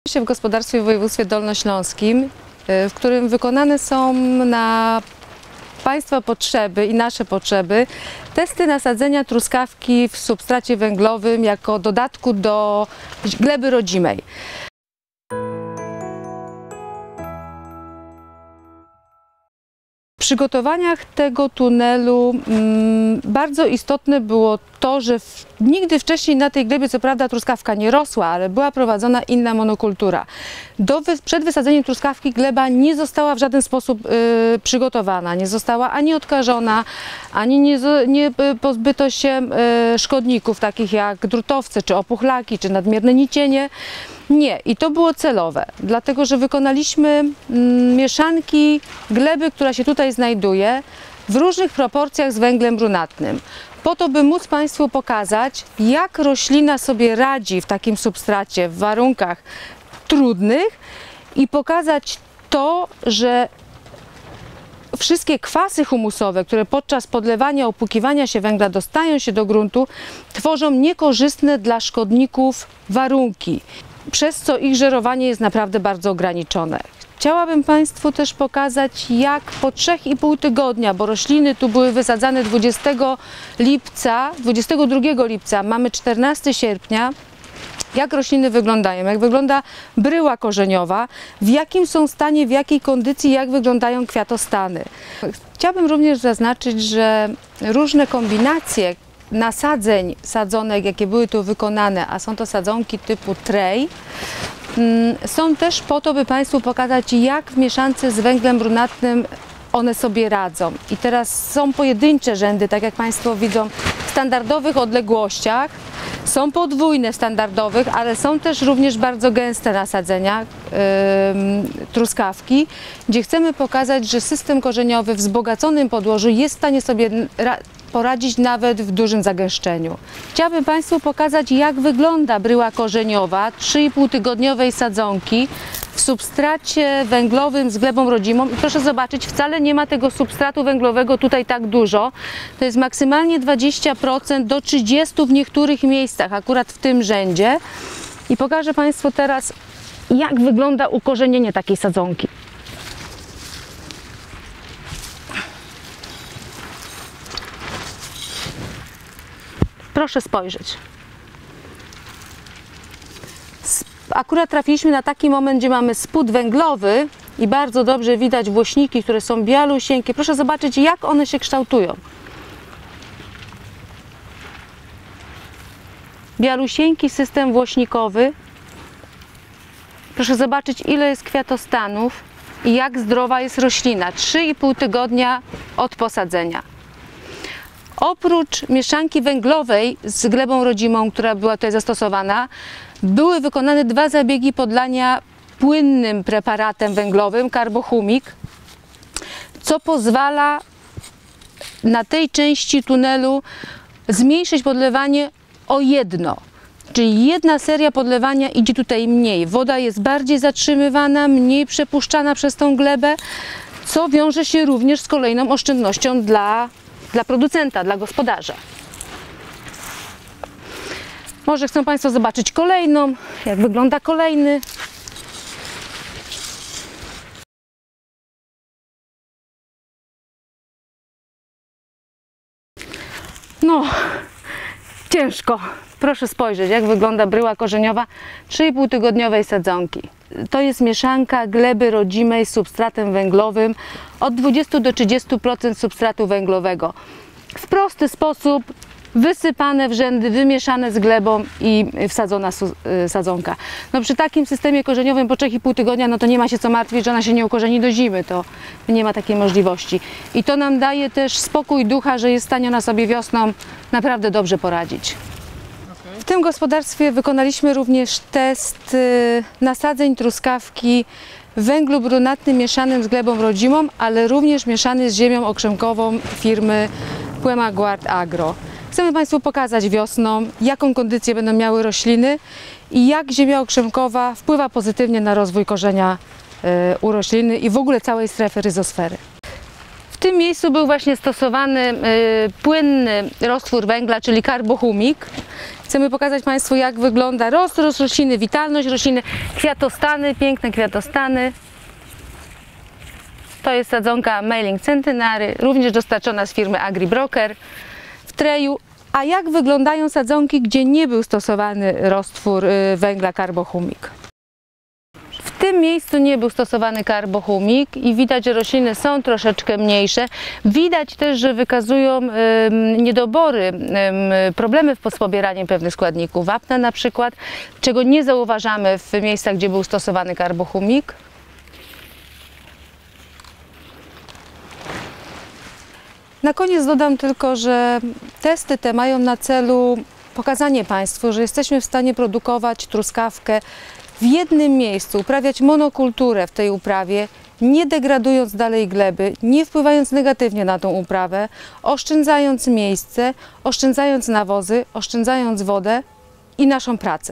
W gospodarstwie w województwie dolnośląskim, w którym wykonane są na Państwa potrzeby i nasze potrzeby testy nasadzenia truskawki w substracie węglowym jako dodatku do gleby rodzimej. W przygotowaniach tego tunelu bardzo istotne było to, że nigdy wcześniej na tej glebie, co prawda, truskawka nie rosła, ale była prowadzona inna monokultura. Przed wysadzeniem truskawki gleba nie została w żaden sposób przygotowana, nie została ani odkażona, ani nie pozbyto się szkodników takich jak drutowce, czy opuchlaki, czy nadmierne nicienie. Nie, i to było celowe, dlatego że wykonaliśmy mieszanki gleby, która się tutaj znajduje, w różnych proporcjach z węglem brunatnym, po to, by móc Państwu pokazać, jak roślina sobie radzi w takim substracie, w warunkach trudnych i pokazać to, że wszystkie kwasy humusowe, które podczas podlewania, opłukiwania się węgla dostają się do gruntu, tworzą niekorzystne dla szkodników warunki, przez co ich żerowanie jest naprawdę bardzo ograniczone. Chciałabym Państwu też pokazać, jak po 3,5 tygodnia, bo rośliny tu były wysadzane 22 lipca, mamy 14 sierpnia, jak rośliny wyglądają, jak wygląda bryła korzeniowa, w jakim są stanie, w jakiej kondycji, jak wyglądają kwiatostany. Chciałabym również zaznaczyć, że różne kombinacje nasadzeń sadzonek, jakie były tu wykonane, a są to sadzonki typu tray, są też po to, by Państwu pokazać, jak w mieszance z węglem brunatnym one sobie radzą. I teraz są pojedyncze rzędy, tak jak Państwo widzą, w standardowych odległościach, są podwójne w standardowych, ale są też również bardzo gęste nasadzenia truskawki, gdzie chcemy pokazać, że system korzeniowy w wzbogaconym podłożu jest w stanie sobie poradzić nawet w dużym zagęszczeniu. Chciałabym Państwu pokazać, jak wygląda bryła korzeniowa 3,5-tygodniowej sadzonki w substracie węglowym z glebą rodzimą. I proszę zobaczyć, wcale nie ma tego substratu węglowego tutaj tak dużo. To jest maksymalnie 20% do 30% w niektórych miejscach, akurat w tym rzędzie. I pokażę Państwu teraz, jak wygląda ukorzenienie takiej sadzonki. Proszę spojrzeć. Akurat trafiliśmy na taki moment, gdzie mamy spód węglowy i bardzo dobrze widać włośniki, które są bialusieńkie. Proszę zobaczyć, jak one się kształtują. Bialusieńki system włośnikowy. Proszę zobaczyć, ile jest kwiatostanów i jak zdrowa jest roślina. 3,5 tygodnia od posadzenia. Oprócz mieszanki węglowej z glebą rodzimą, która była tutaj zastosowana, były wykonane 2 zabiegi podlania płynnym preparatem węglowym, karbohumik, co pozwala na tej części tunelu zmniejszyć podlewanie o 1. Czyli jedna seria podlewania idzie tutaj mniej. Woda jest bardziej zatrzymywana, mniej przepuszczana przez tą glebę, co wiąże się również z kolejną oszczędnością dla producenta, dla gospodarza. Może chcą Państwo zobaczyć kolejną, jak wygląda kolejny. No, ciężko. Proszę spojrzeć, jak wygląda bryła korzeniowa 3,5-tygodniowej sadzonki. To jest mieszanka gleby rodzimej z substratem węglowym od 20 do 30% substratu węglowego. W prosty sposób wysypane w rzędy, wymieszane z glebą i wsadzona sadzonka. No przy takim systemie korzeniowym po 3,5 tygodnia, no to nie ma się co martwić, że ona się nie ukorzeni do zimy, to nie ma takiej możliwości. I to nam daje też spokój ducha, że jest w stanie ona sobie wiosną naprawdę dobrze poradzić. W tym gospodarstwie wykonaliśmy również test nasadzeń truskawki w węglu brunatnym mieszanym z glebą rodzimą, ale również mieszany z ziemią okrzemkową firmy Płemaguard Agro. Chcemy Państwu pokazać wiosną, jaką kondycję będą miały rośliny i jak ziemia okrzemkowa wpływa pozytywnie na rozwój korzenia u rośliny i w ogóle całej strefy ryzosfery. W tym miejscu był właśnie stosowany płynny roztwór węgla, czyli karbohumik. Chcemy pokazać Państwu, jak wygląda rost rośliny, witalność rośliny, kwiatostany, piękne kwiatostany. To jest sadzonka Mailing Centenary, również dostarczona z firmy AgriBroker w treju. A jak wyglądają sadzonki, gdzie nie był stosowany roztwór węgla karbohumik? W tym miejscu nie był stosowany karbohumik i widać, że rośliny są troszeczkę mniejsze. Widać też, że wykazują niedobory, problemy z pobieraniem pewnych składników, wapna na przykład, czego nie zauważamy w miejscach, gdzie był stosowany karbohumik. Na koniec dodam tylko, że testy te mają na celu pokazanie Państwu, że jesteśmy w stanie produkować truskawkę w jednym miejscu, uprawiać monokulturę w tej uprawie, nie degradując dalej gleby, nie wpływając negatywnie na tą uprawę, oszczędzając miejsce, oszczędzając nawozy, oszczędzając wodę i naszą pracę.